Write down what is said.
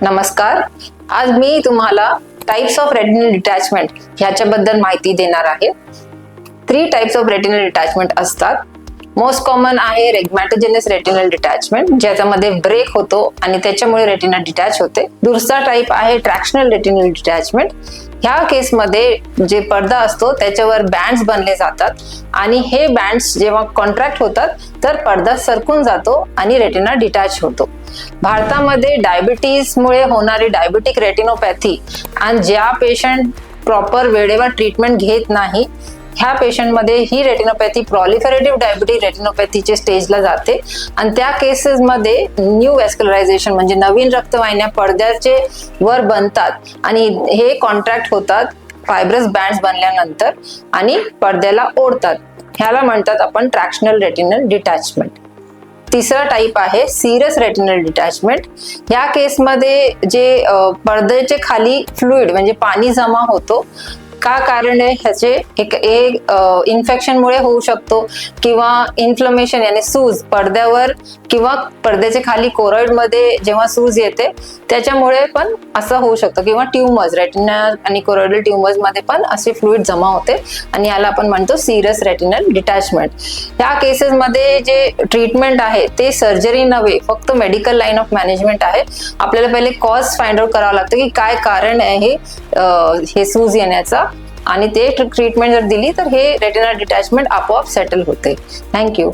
नमस्कार. आज मी तुम्हाला टाइप्स ऑफ रेटिनल डिटॅचमेंट ह्याच्याबद्दल माहिती देणार आहे. 3 टाइप्स ऑफ रेटिनल डिटॅचमेंट असतात. मोस्ट कॉमन आहे रेग्मॅटोजेनस रेटिनल डिटॅचमेंट, ज्याच्यामध्ये ब्रेक होतो आणि त्याच्यामुळे रेटिना डिटॅच होते. दुसरा टाइप आहे ट्रॅक्शनल रेटिनल डिटॅचमेंट. ह्या केसमध्ये जे पडदा असतो त्याच्यावर बँड्स बनले जातात आणि हे बँड्स जेव्हा कॉन्ट्रॅक्ट होतात तर पडदा सरकून जातो आणि रेटिना डिटॅच होतो. भारतामध्ये डायबिटीजमुळे होणारी डायबिटिक रेटिनोपॅथी आणि ज्या पेशंट प्रॉपर वेळेवर ट्रीटमेंट घेत नाही, ह्या पेशंटमध्ये ही रेटिनोपॅथी प्रॉलिफरेटिव्ह डायबिटिक रेटिनोपॅथीच्या स्टेजला जाते आणि त्या केसेसमध्ये न्यू वॅस्क्युलरायझेशन म्हणजे नवीन रक्तवाहिन्या पडद्याचे वर बनतात आणि हे कॉन्ट्रॅक्ट होतात फायब्रस बँड्स बनल्यानंतर आणि पडद्याला ओढतात. ह्याला म्हणतात आपण ट्रॅक्शनल रेटिनल डिटॅचमेंट. तिसरा टाइप आहे सिरस रेटिनल डिटॅचमेंट. ह्या केसमध्ये जे पडद्याचे खाली फ्लुइड म्हणजे पाणी जमा होतो. का कारण आहे ह्याचे एक इन्फेक्शनमुळे होऊ शकतो किंवा इन्फ्लमेशन याने सूज पडद्यावर किंवा पडद्याच्या खाली कोरॉइड मध्ये जेव्हा सूज येते त्याच्यामुळे पण असं होऊ शकतं किंवा ट्यूमर्स रेटिना आणि कोरॉइडल ट्यूमर्स मध्ये पण असे फ्लुइड जमा होते आणि याला आपण म्हणतो सिरस रेटिनल डिटॅचमेंट. या केसेसमध्ये जे ट्रीटमेंट आहे ते सर्जरी नव्हे, फक्त मेडिकल लाईन ऑफ मॅनेजमेंट आहे. आपल्याला पहिले कॉज फाइंड आउट करावं लागतं की काय कारण आहे हे सूज येण्याचा आणि ते ट्रीटमेंट जर दिली तर हे रेटिना डिटॅचमेंट आपोआप सेटल होते. थँक्यू.